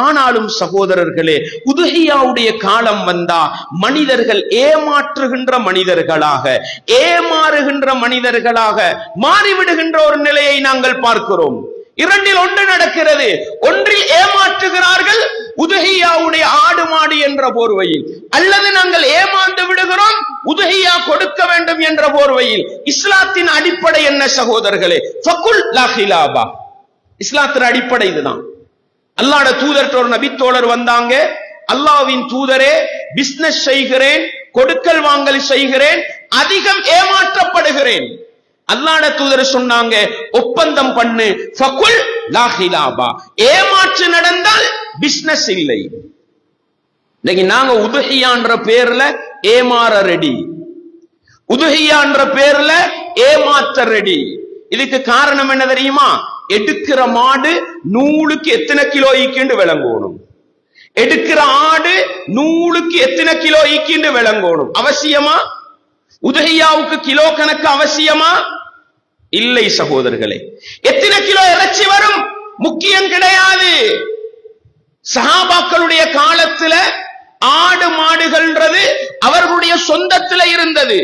ஆனாலும் சகோதரர்களே, உதுஹியாவுடைய காலம் வந்தா மனிதர்கள் ஏமாற்றுகின்ற மனிதர்களாக, ஏமாறுகின்ற மனிதர்களாக மாறிவிடுகின்ற ஒரு நிலையை நாங்கள் பார்க்கிறோம். இரண்டில் ஒன்று நடக்கிறது. ஒன்றில் ஏமாற்றுகிறார்கள் உதுஹியாவுடைய ஆடு மாடு என்ற போர்வையில், அல்லது நாங்கள் ஏமாந்து விடுகிறோம் உதுஹியா கொடுக்க வேண்டும் என்ற போர்வையில். இஸ்லாத்தின் அடிப்படை என்ன சகோதரர்களே? ஃபகுல் லா ஹிலாபா. இஸ்லாத்தின் அடிப்படை இதுதான். அல்லாஹ்வுடைய தூதர் ஒரு நபித்தோழர் வந்தாங்க. அல்லாஹ்வின் தூதரே, பிசினஸ் செய்கிறேன், கொடுக்கல் வாங்கல் செய்கிறேன், அதிகம் ஏமாற்றப்படுகிறேன். அல்லாஹ்வுடைய தூதர் சொன்னாங்க, ஒப்பந்தம் பண்ணு, ஃபகுல் லா ஹிலாபா. ஏமாற்று நடந்தால் பிசினஸ் இல்லை. இன்னைக்கு நாங்க உதுஹியான்ற பேர்ல ஏமாற ரெடி, உதுஹியான்ற பேர்ல ஏமாற்ற ரெடி. இதுக்கு காரணம் என்ன தெரியுமா? எடுக்கிற மாடு நூலுக்கு எத்தனை கிலோ ஈக்கிண்டு விளங்கணும், எடுக்கிற ஆடு நூலுக்கு எத்தனை கிலோ ஈக்கிண்டு விளங்கணும். அவசியமா? உதுஹியாவுக்கு கிலோ கணக்கு அவசியமா? இல்லை சகோதரர்களே. எத்தனை கிலோ இறைச்சி வரும் முக்கியம் கிடையாது. சஹாபாக்களுடைய காலத்துல ஆடு மாடுகள்ன்றது அவர்களுடைய சொந்தத்துல இருந்தது,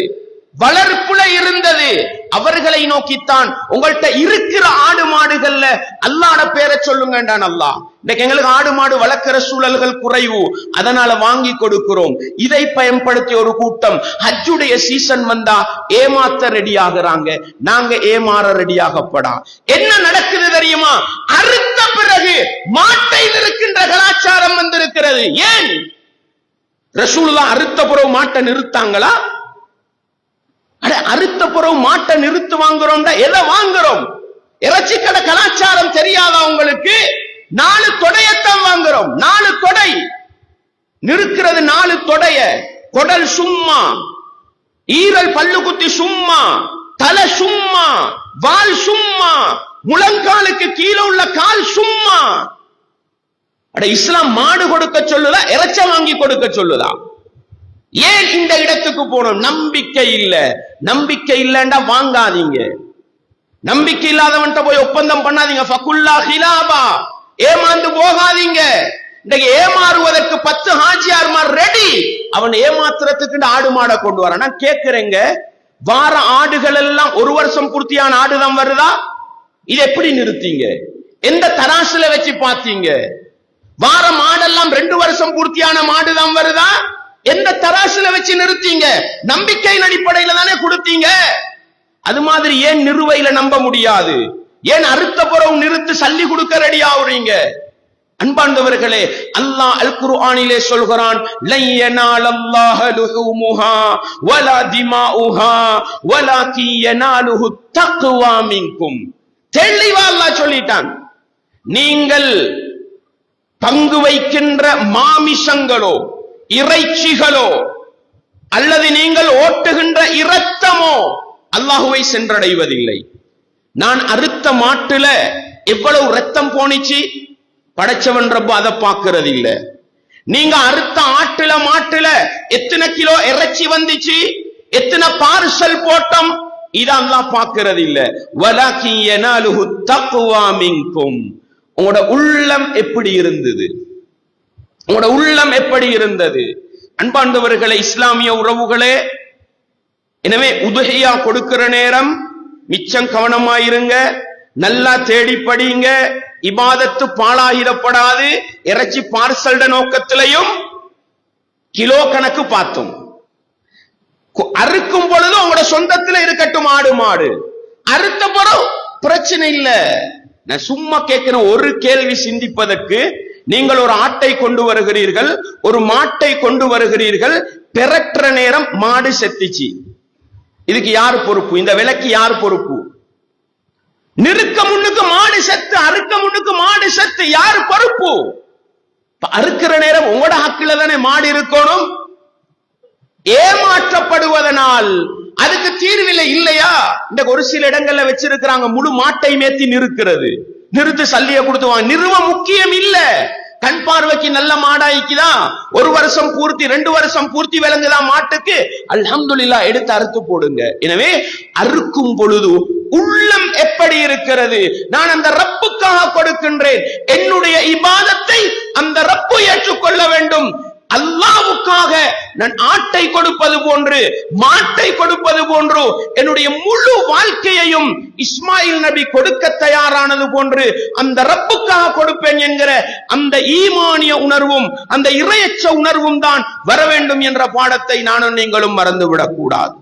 வளர்ப்புல இருந்தது. அவர்களை நோக்கித்தான் உங்கள்கிட்ட இருக்கிற ஆடு மாடுகள்ல அல்லாஹ்வோட பேரை சொல்லுங்கன்றான் அல்லாஹ். இன்னைக்கு எங்களுக்கு ஆடு மாடு வளர்க்கிற சூழல்கள் குறைவு, அதனால வாங்கி கொடுக்கிறோம். இதை பயன்படுத்தி ஒரு கூட்டம் ஹஜ்ஜுடைய சீசன் வந்தா ஏமாத்த ரெடி ஆகுறாங்க. நாங்க ஏமாற ரெடியாகப்படா. என்ன நடக்குது தெரியுமா? அறுத்த பிறகு மாட்டை இருக்கின்ற கலாச்சாரம் வந்திருக்கிறது. ஏன் ரசூலுல்லாஹ் அறுத்த பிறகு மாட்டை நிறுத்தாங்களா? அறுத்த பிறகு மாட்டை நிறுத்து வாங்குறோம். எதை வாங்குறோம்? இறைச்சி கடை கலாச்சாரம் தெரியாதா உங்களுக்கு? 4 தொடையத்தான் வாங்குறோம். 4 தொடை நிறுக்கிறது, 4 தொடைய. குடல் சும்மா, ஈரல் பல்லு குத்தி சும்மா, தலை சும்மா, வால் சும்மா, முழங்காலுக்கு கீழே உள்ள கால் சும்மா. இஸ்லாம் மாடு கொடுக்க சொல்லுதா, இறைச்ச வாங்கி கொடுக்க சொல்லுதா? ஏன் இந்த இடத்துக்கு போனோம்? நம்பிக்கை இல்ல. நம்பிக்கை இல்லைன்னா வாங்காதீங்க. நம்பிக்கை இல்லாதவன்ட்ட போய் ஒப்பந்தம் பண்ணாதீங்க. ஃபகுல்லா ஹிலாபா. ஏமாந்து போகாதீங்க. இன்னைக்கு ஏமாறுவதற்கு 10 ஹாஜியார்மார் ரெடி. அவன் ஏமாத்துறதுக்கு ஆடு மாடை கொண்டு வர. நான் கேட்கிறேங்க, வார ஆடுகள் எல்லாம் 1 வருஷம் பூர்த்தியான ஆடுதான் வருதா? இது எப்படி நிறுத்தீங்க? எந்த தராசுல வச்சு பாத்தீங்க? வார மாடெல்லாம் 2 வருஷம் பூர்த்தியான மாடுதான் வருதா? எந்த தராசுல வச்சு நிறுத்தீங்க? நம்பிக்கையின் அடிப்படையில தானே கொடுத்தீங்க. அது மாதிரி ஏன் நிறுவையில நம்ப முடியாது? ஏன் அறுத்த புறவு நிறுத்து சல்லி கொடுக்க ரெடி ஆகுறீங்க? அன்பார்ந்தவர்களே, அல்லாஹ் அல் குர்ஆனிலே சொல்கிறான், லய்யனாலல்லாஹ லுஹூமுஹா வலா திமாஉஹா வலாகி யனாலுஹு தக்வா மின்கும். தெளிவா அல்லாஹ் சொல்லிட்டான். நீங்கள் பங்கு வைக்கின்ற மாமிசங்களோ இறைச்சிகளோ அல்லது நீங்கள் ஓட்டுகின்ற இரத்தமோ அல்லாஹுவை சென்றடைவதில்லை. நான் அறுத்த மாட்டுல எவ்வளவு ரத்தம் போனிச்சு படைச்சவன் ரப்பு அதை பார்க்கிறது இல்ல. நீங்க அறுத்த ஆட்டுல மாட்டுல எத்தனை கிலோ இறைச்சி வந்துச்சு, எத்தனை பார்சல் போட்டோம், இத அல்லாஹ் பார்க்கிறது இல்ல. வலாகி யனாலுஹு தக்வா மின்கும். உங்களோட உள்ளம் எப்படி இருந்தது? உங்களோட உள்ளம் எப்படி இருந்தது? அன்பார்ந்தவர்களே, இஸ்லாமிய உறவுகளே, எனவே உதுஹியா கொடுக்கிற நேரம் மிச்சம் கவனமாயிருங்க. நல்லா தேடி படிங்க. இபாதத்து பாழாயிடப்படாது. இறைச்சி பார்சல்ட நோக்கத்திலையும் கிலோ கணக்கு பார்த்தோம். அறுக்கும் பொழுது உங்களோட சொந்தத்துல இருக்கட்டும் ஆடு மாடு. அறுத்த பிறகு பிரச்சனை இல்ல. நான் சும்மா கேட்கிற ஒரு கேள்வி சிந்திப்பதற்கு, நீங்கள் ஒரு ஆட்டை கொண்டு வருகிறீர்கள், ஒரு மாட்டை கொண்டு வருகிறீர்கள், பெறற்ற நேரம் மாடு செத்துச்சு. இதுக்கு யார் பொறுப்பு? இந்த விலைக்கு யார் பொறுப்பு? நிறுக்க முன்னுக்கு மாடு செத்து, அறுக்க முன்னுக்கு மாடு செத்து, யார் பொறுப்பு? அறுக்கிற நேரம் உங்களோட ஹக்கில தானே மாடு இருக்கணும். ஏமாற்றப்படுவதனால் அதுக்கு தீர்வில்லை இல்லையா? இந்த ஒரு சில இடங்கள்ல வச்சிருக்கிறாங்க, முழு மாட்டை மேத்தி நிறுக்கிறது, நிறுத்து சல்லிய கொடுத்துவாங்க. நிறுவ முக்கியம் இல்ல. கண் பார்வைக்கு நல்ல மாடாய்க்குதான் 1 வருஷம் பூர்த்தி 2 வருஷம் பூர்த்தி விளங்குதான் மாட்டுக்கு, அல்ஹம்துலில்லாஹ் எடுத்து அறுத்து போடுங்க. எனவே அறுக்கும் பொழுது உள்ளம் எப்படி இருக்கிறது? நான் அந்த ரப்புக்காக கொடுக்கின்றேன். என்னுடைய இபாதத்தை நான் ஆட்டை கொடுப்பது போன்று, மாட்டை கொடுப்பது போன்று என்னுடைய முழு வாழ்க்கையையும் இஸ்மாயில் நபி கொடுக்க தயாரானது போன்று அந்த ரப்புக்காக கொடுப்பேன் என்கிற அந்த ஈமானிய உணர்வும் அந்த இறையச்ச உணர்வும் தான் வர வேண்டும் என்ற பாடத்தை நானும் நீங்களும் மறந்துவிடக் கூடாது.